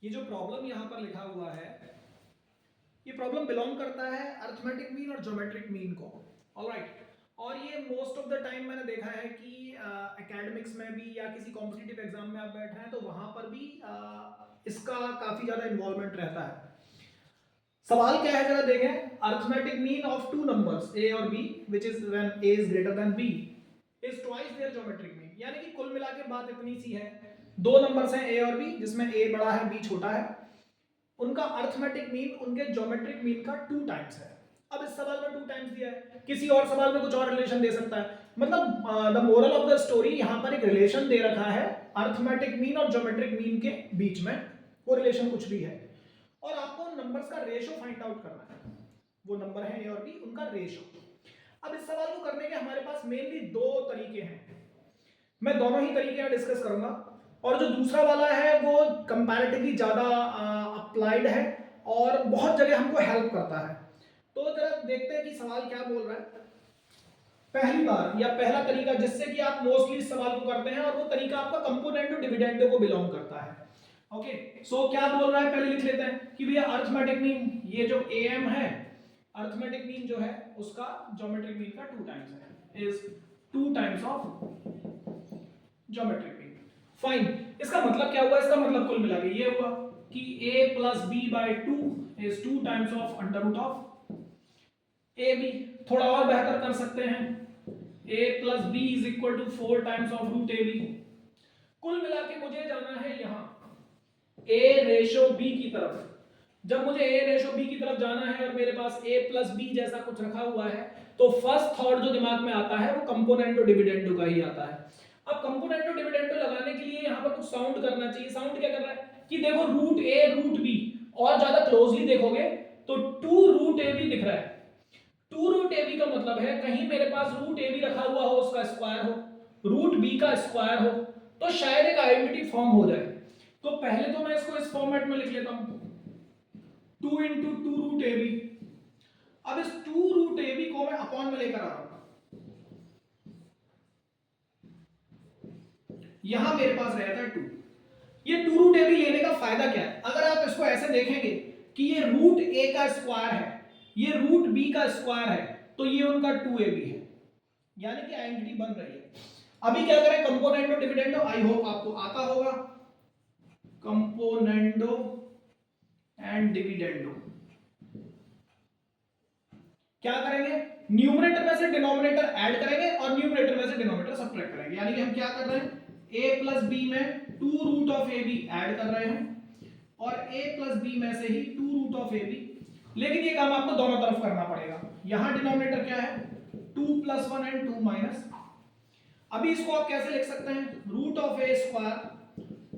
ये जो प्रॉब्लम यहाँ पर लिखा हुआ है, ये प्रॉब्लम बिलोंग करता है अरिथमेटिक मीन और ज्योमेट्रिक मीन को। ऑलराइट, और ये मोस्ट ऑफ द टाइम मैंने देखा है कि एकेडमिक्स में भी या किसी कॉम्पिटिटिव एग्जाम में आप बैठे हैं तो वहां पर भी इसका काफी ज्यादा इन्वॉल्वमेंट रहता है। सवाल क्या है जरा देखें। Arithmetic mean of two numbers a और b which is when a is greater than b is twice their geometric mean, यानी कि कुल मिला के बात इतनी सी है, दो नंबर्स हैं a और b जिसमें a बड़ा है b छोटा है, उनका अरिथमेटिक मीन उनके ज्योमेट्रिक मीन का 2 टाइम्स है। अब इस सवाल में 2 टाइम्स दिया है, किसी और सवाल में कुछ और रिलेशन दे सकता है। मतलब the moral of the story, यहां पर एक रिलेशन दे रखा है अरिथमेटिक मीन और ज्योमेट्रिक मीन के बीच में, वो रिलेशन कुछ भी है, और आपको नंबर्स का रेशो फाइंड आउट करना है। वो नंबर है ए और बी, उनका रेशो। अब इस सवाल को करने के हमारे पास मेनली दो तरीके हैं, मैं दोनों ही तरीके डिस्कस करूंगा, और जो दूसरा वाला है वो कंपैरेटिवली ज्यादा अप्लाइड है और बहुत जगह हमको हेल्प करता है। तो जरा देखते हैं कि सवाल क्या बोल रहा है। पहली बार या पहला तरीका जिससे कि आप मोस्टली इस सवाल को करते हैं, और वो तरीका आपका कंपोनेंटो डिविडेंडो को बिलोंग करता है। ओके, सो क्या बोल रहा है पहले लिख लेते हैं कि भैया अरिथमेटिक मीन, ये जो am है, अरिथमेटिक मीन जो है उसका ज्योमेट्रिक मीन का 2 टाइम्स है, is 2 times of geometric mean. Fine, इसका मतलब क्या हुआ? इसका मतलब कुल मिला के ये हुआ कि a plus B by 2 is 2 times of under root of A B. थोड़ा और बेहतर कर सकते हैं, a plus B is equal to 4 times of root A B. कुल मिला के मुझे जाना है यहां a रेशो b की तरफ। जब मुझे a रेशो b की तरफ जाना है और मेरे पास a प्लस बी जैसा कुछ रखा हुआ है, तो फर्स्ट थॉट जो दिमाग में आता है वो कंपोनेंटो डिविडेंडो का ही आता है। अब कंपोनेंटो डिविडेंडो लगाने के लिए यहाँ पर कुछ साउंड करना चाहिए। साउंड क्या कर रहा है कि देखो रूट ए रूट बी, और ज्यादा क्लोजली देखोगे तो 2 रूट ए बी दिख रहा है। 2 रूट ए बी का मतलब है कहीं मेरे पास रूट ए बी रखा हुआ हो, उसका स्क्वायर हो, रूट बी का स्क्वायर हो, तो शायद एक आइडेंटिटी फॉर्म हो जाए। तो पहले तो मैं इसको इस फॉर्मेट में लिख लेता हूं, 2 इंटू 2 रूट ए बी। अब इस 2 रूट ए बी को मैं अपॉन में लेकर आ रहा हूं, यहां मेरे पास रहता है 2। ये 2 रूट ए बी लेने का फायदा क्या है? अगर आप इसको ऐसे देखेंगे कि ये रूट ए का स्क्वायर है, ये रूट बी का स्क्वायर है, तो ये उनका 2ab है, यानी कि आइडेंटिटी बन रही है। अभी क्या करें? कंपोनेंटो डिविडेंडो, आई होप आपको आता होगा, कंपोनेंडो एंड डिविडेंडो। क्या करेंगे? न्यूमरेटर में से डिनोमिनेटर ऐड करेंगे और न्यूमरेटर में से डिनोमिनेटर सब्ट्रैक्ट करेंगे, यानी कि हम क्या कर रहे हैं, a प्लस बी में 2 root of A B add कर रहे हैं और a प्लस बी में से ही 2 रूट ऑफ ए बी। लेकिन ये काम आपको दोनों तरफ करना पड़ेगा। यहां डिनोमिनेटर क्या है, 2 प्लस 1 एंड 2 माइनस। अभी इसको आप कैसे लिख सकते हैं, root of A square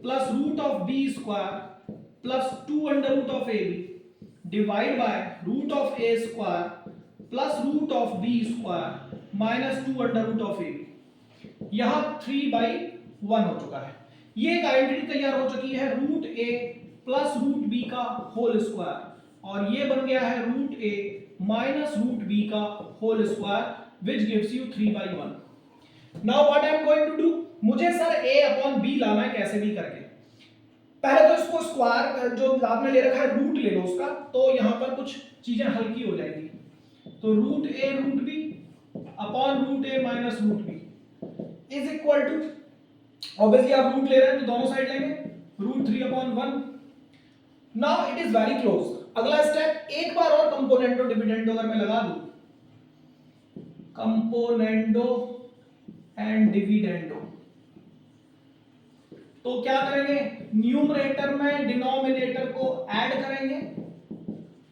plus root of B square plus 2 under root of A B divide by root of A square plus root of B square minus 2 under root of A B. यहां 3/1 हो चुका है। ये एक identity तैयार हो चुकी है, root A plus root B का होल स्क्वायर, और ये बन गया है root A minus root B का whole square which gives you 3/1। Now what I am going to do, मुझे सर a अपॉन b लाना है कैसे भी करके। पहले तो इसको स्क्वायर जो आपने ले रखा है रूट ले लो उसका, तो यहां पर कुछ चीजें हल्की हो जाएगी। तो root a root b upon root a minus root b is equal to, obviously आप रूट ले रहे हैं तो दोनों साइड लेंगे, root 3/1। Now it is very close. अगला स्टेप, एक बार और कंपोनेंटो डिविडेंडो अगर मैं लगा दूं, कंपोनेंडो एंड डिविडेंडो, तो क्या करेंगे, न्यूमरेटर में डिनोमिनेटर को ऐड करेंगे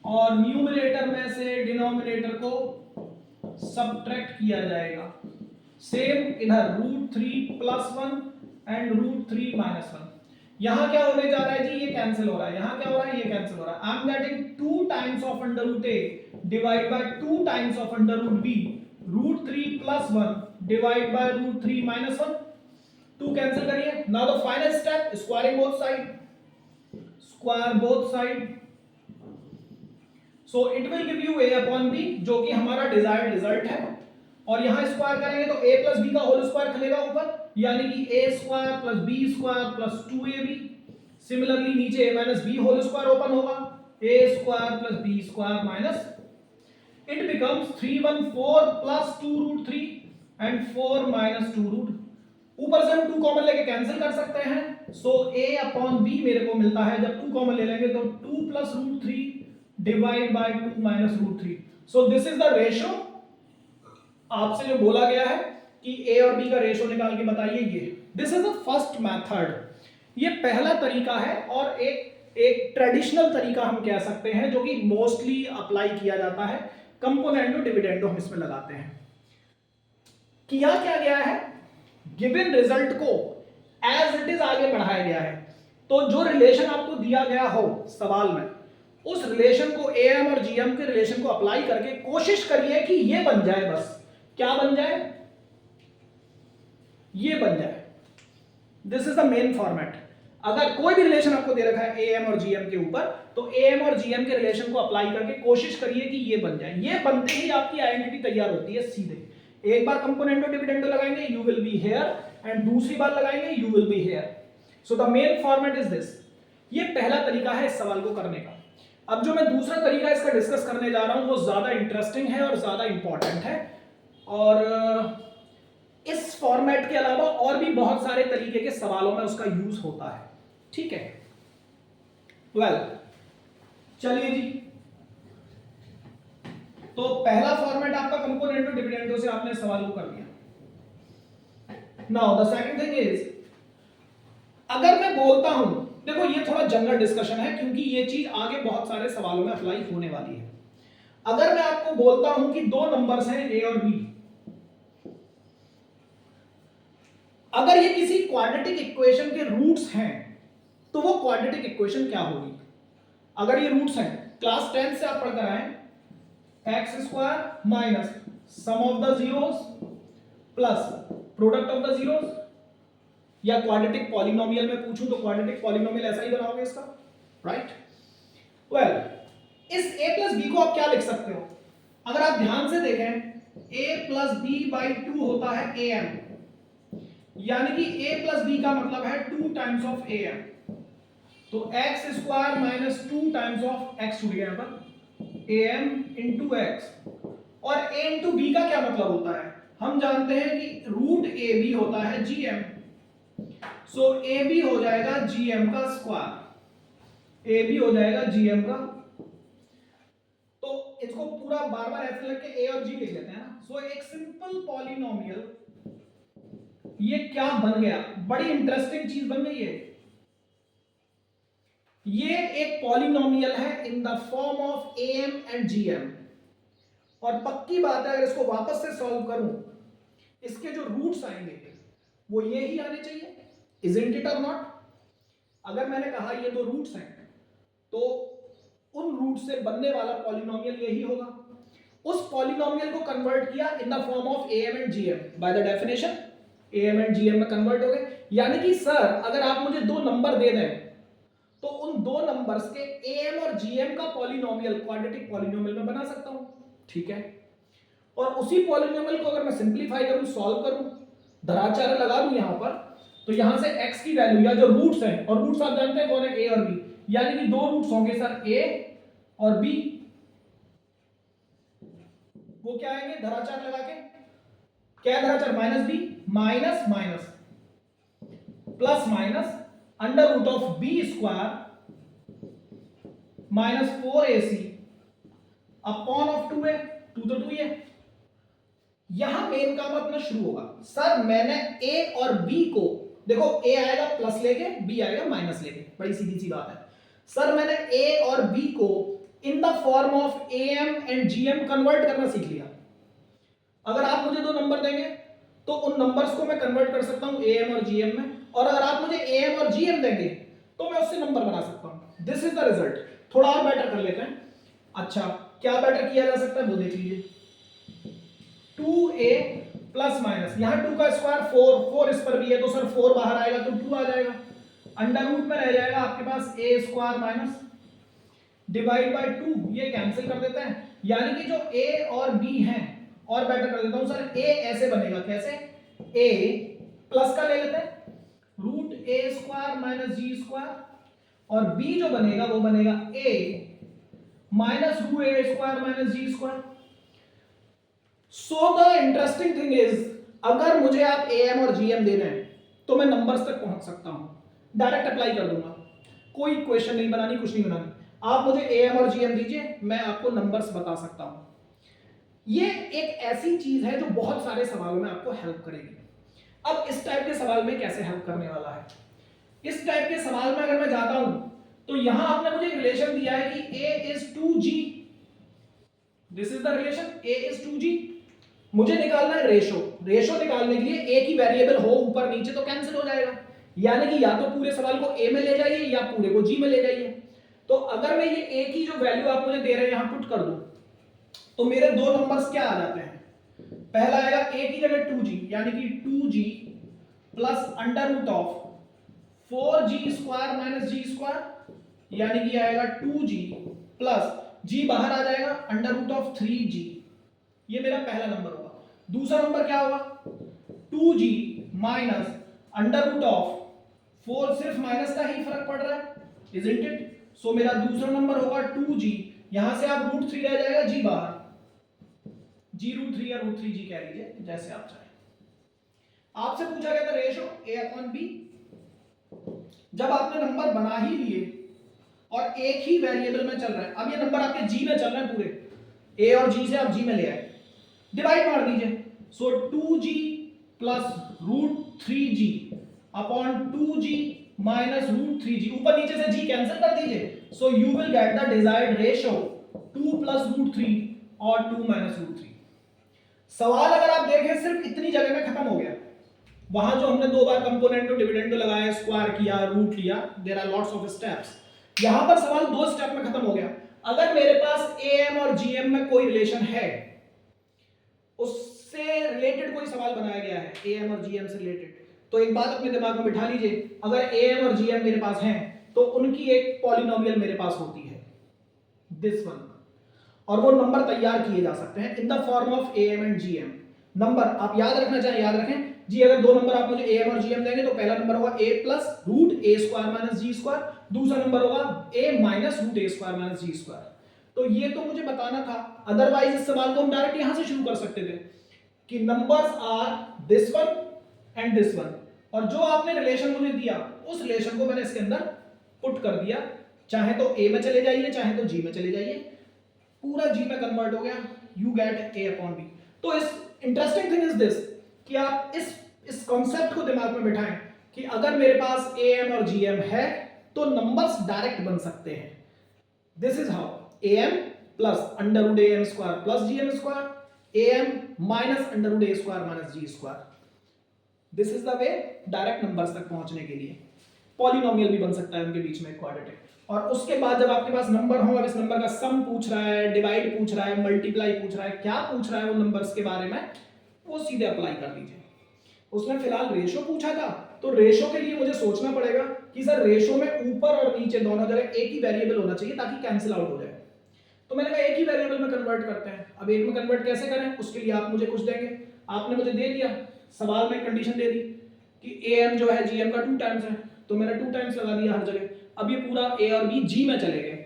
और न्यूमरेटर में से डिनोमिनेटर को सब्ट्रैक्ट किया जाएगा। सेम इधर root 3 plus 1 and root 3 minus 1। यहां क्या होने जा रहा है जी, ये कैंसिल हो रहा है, यहां क्या हो रहा है, ये कैंसिल हो रहा है। I am getting 2 times of under root A divide by 2 times of under root B, root 3 plus 1 divide by root 3 minus 1। 2 cancel करिए। Now the final step, squaring both side, square both side, so it will give you a upon b, जो कि हमारा desired result है। और यहां square करेंगे तो a plus B का होल स्क्वायर खलेगा ऊपर, यानी कि a square plus b square plus 2ab। Similarly नीचे a minus B whole square open होगा, a square plus B square minus, it becomes 314 plus 2 root 3 and 4 minus 2 root, ऊपर से हम 2 कॉमन लेके कैंसिल कर सकते हैं, सो a अपॉन b मेरे को मिलता है, जब 2 कॉमन ले लेंगे तो 2 plus root 3 divide by 2 minus root 3, so this is the ratio. आपसे जो बोला गया है कि a और b का रेशियो निकाल के बताइए, ये this is the first method, ये पहला तरीका है और एक ट्रेडिशनल तरीका हम कह सकते हैं जो कि मोस्टली अप्लाई किया जाता है, कंपोनेंडो डिविडेंडो हम इसमें लगाते हैं। किया क्या गया है, गिवन रिजल्ट को एज इट इज आगे बढ़ाया गया है, तो जो रिलेशन आपको दिया गया हो सवाल में, उस रिलेशन को एएम और जीएम के रिलेशन को अप्लाई करके कोशिश करिए कि ये बन जाए, बस क्या बन जाए, ये बन जाए। This is the main format. अगर कोई भी रिलेशन आपको दे रखा है एएम और जीएम के ऊपर, तो एएम और जीएम के रिलेशन को अप्लाई करके कोशिश करिए कि ये बन जाए, ये बनते ही आपकी आइडेंटिटी तैयार होती है सीधे। एक बार कंपोनेंटो डिविडेंडो लगाएंगे, you will be here, and दूसरी बार लगाएंगे, you will be here. So the main format is this. ये पहला तरीका है इस सवाल को करने का। अब जो मैं दूसरा तरीका इसका डिस्कस करने जा रहा हूं वो ज्यादा इंटरेस्टिंग है और ज्यादा इंपॉर्टेंट है, और इस फॉर्मेट के अलावा और भी बहुत सारे तरीके के सवालों में उसका यूज होता है, ठीक है। वेल, चलिए जी, तो पहला फॉर्मेट आपका कंपोनेंटो डिविडेंडो से आपने सवाल को कर दिया। Now the second thing is, अगर मैं बोलता हूं, देखो ये थोड़ा जनरल डिस्कशन है क्योंकि ये चीज आगे बहुत सारे सवालों में अप्लाई होने वाली है। अगर मैं आपको बोलता हूं कि दो नंबर्स हैं ए और बी, अगर ये किसी क्वाड्रेटिक इक्वेशन के रूट्स हैं तो वो क्वाड्रेटिक इक्वेशन क्या होगी? अगर ये रूट्स हैं, क्लास 10 से आप पढ़कर आए, x square minus sum of the zeros plus product of the zeros, या क्वाड्रेटिक पॉलिनोमियल में पूछूं तो क्वाड्रेटिक पॉलिनोमियल ऐसा ही बनाओगे इसका, राइट? वेल, इस a प्लस बी को आप क्या लिख सकते हो? अगर आप ध्यान से देखें, a प्लस बी बाई 2 होता है am, यानी कि a प्लस बी का मतलब है 2 टाइम्स ऑफ am, तो x square minus 2 times of x छूट गया यहां पर, am इंटू एक्स, और a इंटू बी का क्या मतलब होता है? हम जानते हैं कि रूट ए बी होता है gm, सो ए बी हो जाएगा gm का स्क्वायर, ए बी हो जाएगा gm का, तो इसको पूरा बार बार ऐसे लिख के a और g लिख लेते हैं ना। सो एक सिंपल पॉलिनोमियल ये क्या बन गया, बड़ी इंटरेस्टिंग चीज बन गई है। ये एक पॉलिनोमियल है in the form of am and gm, और पक्की बात है अगर इसको वापस से सॉल्व करूं, इसके जो रूट्स आएंगे वो ये ही आने चाहिए, इजंट इट और नॉट? अगर मैंने कहा ये दो रूट्स हैं तो उन रूट से बनने वाला पॉलिनोमियल यही होगा। उस पॉलिनोमियल को कन्वर्ट किया in the form of am and gm, by the definition am and gm में कन्वर्ट हो गए। यानी कि सर अगर आप मुझे दो नंबर दे दें तो उन दो नंबर्स के am और gm का पॉलिनोमियल क्वाड्रेटिक पॉलिनोमियल में बना सकता हूं, ठीक है। और उसी पॉलिनोमियल को अगर मैं सिंपलीफाई करूं, सॉल्व करूं, धराचार्य लगा दूं यहां पर, तो यहां से x की वैल्यू या जो रूट्स हैं, और रूट्स आप जानते हैं कौन है, a और b, यानी कि दो रूट्स होंगे सर a और b, वो क्या आएंगे धराचार्य लगा के, क्या Dharacharya, minus B minus minus plus minus under root of B square minus 4ac upon of 2a, 2 तो 2 ही है। यहां मेन काम अपना शुरू होगा, सर मैंने a और b को, देखो a आएगा प्लस लेके, b आएगा माइनस लेके, बड़ी सीधी सी बात है। सर मैंने a और b को in the form of am and gm convert करना सीख लिया। अगर आप मुझे दो नंबर देंगे तो उन नंबर्स को मैं कन्वर्ट कर सकता हूं am और gm में, और अगर आप मुझे am और gm देंगे तो मैं उससे नंबर बना सकता हूं। This is the result. थोड़ा और बेटर कर लेते हैं। अच्छा, क्या बेटर किया जा सकता है वो देख लीजिए। 2a प्लस माइनस, यहां 2 का स्क्वायर 4, 4 इस पर भी है तो सर 4 बाहर आएगा तो 2 आ जाएगा, अंडर रूट में रह जाएगा आपके पास a square minus divide by 2, ये कैंसिल कर देते हैं, यानी कि जो a और b हैं, और बेटर कर देता हूं सर, a ऐसे बनेगा, कैसे, a प्लस का ले लेते हैं, root a square minus g square और b जो बनेगा वो बनेगा a minus root A square minus G square. So the interesting thing is, अगर मुझे आप ए एम और जी एम दे रहे हैं तो मैं नंबर्स तक पहुंच सकता हूं, डायरेक्ट अप्लाई कर दूंगा, कोई क्वेश्चन नहीं बनानी, कुछ नहीं बनानी। आप मुझे ए एम और जी एम दीजिए, मैं आपको नंबर्स बता सकता हूं। ये एक ऐसी चीज है जो बहुत सारे सवालों में आपको हेल्प करेगी। अब इस टाइप के सवाल में कैसे हेल्प करने वाला है, इस टाइप के सवाल में अगर मैं जाता हूं तो यहां आपने मुझे रिलेशन दिया है कि a is 2g, this is the relation a is 2g। मुझे निकालना है रेशो, रेशो निकालने के लिए एक ही वेरिएबल हो ऊपर नीचे तो कैंसिल हो जाएगा, यानी कि या तो पूरे सवाल को a में ले जाइए या पूरे को g में ले जाइए। तो अगर मैं ये a की जो वैल्यू आप मुझे दे रहे हैं यहां पुट कर दूं तो मेरे दो नंबर्स क्या आ जाते हैं, पहला आएगा a की जगह 2g यानी कि 2g plus under root of 4g square minus G square यानी कि आएगा 2g प्लस g बाहर आ जाएगा अंडर रूट ऑफ 3g। ये मेरा पहला नंबर होगा। दूसरा नंबर क्या होगा, 2g minus under root of 4, सिर्फ माइनस का ही फर्क पड़ रहा है, इजंट इट। सो मेरा दूसरा नंबर होगा 2g, यहां से आप रूट 3 रह जाएगा, g बाहर, g रूट 3 या रूट 3g कह लीजिए जैसे आप चाहें। आपसे पूछा गया था रेशो a अपॉन b। जब आपने नंबर बना ही लिए और एक ही वेरिएबल में चल रहा है, अब ये नंबर आपके g में चल रहे हैं पूरे, a और g से आप g में ले आए, डिवाइड मार दीजिए। So 2g plus root 3g upon 2g minus root 3g, ऊपर नीचे से g कैंसिल कर दीजिए। So you will get the desired ratio 2 plus root 3 और 2 माइनस रूट 3। सवाल अगर आप देखें सिर्फ इतनी जगह में खत्म हो गया। वहां जो हमने दो बार कंपोनेंटो डिविडेंडो लगाया, स्क्वायर किया, रूट लिया, there are lots of steps, यहां पर सवाल दो स्टेप में खत्म हो गया। अगर मेरे पास एएम और जीएम में कोई रिलेशन है, उससे रिलेटेड कोई सवाल बनाया गया है एएम और जीएम से रिलेटेड, तो एक बात अपने दिमाग में बिठा लीजिए, अगर एएम और जीएम मेरे पास हैं तो उनकी एक पॉलिनोमियल मेरे पास होती है, दिस वन, और वो नंबर तैयार किए जा सकते हैं in the form of am and GM. Number आप याद रखना चाहें याद रखें जी, अगर दो नंबर आप मुझे एएम और जीएम देंगे तो पहला नंबर होगा a plus root A square minus G square, दूसरा नंबर होगा a minus root A square minus G square. तो ये तो मुझे बताना था, अदरवाइज इस सवाल को हम डायरेक्ट यहां से शुरू कर सकते थे कि numbers are this one and this one, और जो आपने रिलेशन मुझे दिया उस रिलेशन को मैंने इसके अंदर पुट कर दिया, चाहे तो a में चले जाइए चाहे तो g में चले जाइए, पूरा g में कन्वर्ट हो गया, you get a upon b। तो इस इंटरेस्टिंग थिंग इज दिस कि आप इस कॉन्सेप्ट को दिमाग में बिठाएं कि अगर मेरे पास am और gm है तो नंबर्स डायरेक्ट बन सकते हैं। This is how am plus under root am square plus gm square, am minus under root a square minus g square. This is the way direct numbers तक पहुंचने के लिए। पॉलिनोमियल भी बन सकता है उनके बीच में क्वाड्रेटिक, और उसके बाद जब आपके पास नंबर हो, अब इस नंबर का सम पूछ रहा है, डिवाइड पूछ रहा है, मल्टीप्लाई पूछ रहा है, क्या पूछ रहा है वो नंबर्स के बारे में, वो सीधे अप्लाई कर दीजिए। उसने फिलहाल रेशो पूछा था तो रेशो के लिए मुझे सोचना पड़ेगा कि सर रेशो में ऊपर और नीचे दोनों जगह एक ही वेरिएबल होना चाहिए ताकि कैंसिल आउट हो जाए। तो मैंने कहा एक ही वेरिएबल में कन्वर्ट करते हैं। अब एक में कन्वर्ट कैसे करें, उसके लिए आप मुझे कुछ देंगे, आपने मुझे दे दिया, सवाल में कंडीशन दे दी कि am जो है gm का 2 टाइम्स है, तो मैंने 2 टाइम्स लगा दिया हर जगह। अब ये पूरा a और b g में चले गए,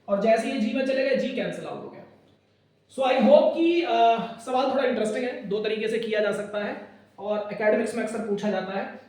और जैसे ये g में चले गए g कैंसिल आउट हो गया। सो आई होप कि सवाल थोड़ा इंटरेस्टिंग है, दो तरीके से किया जा सकता है और एकेडमिक्स में अक्सर पूछा जाता है।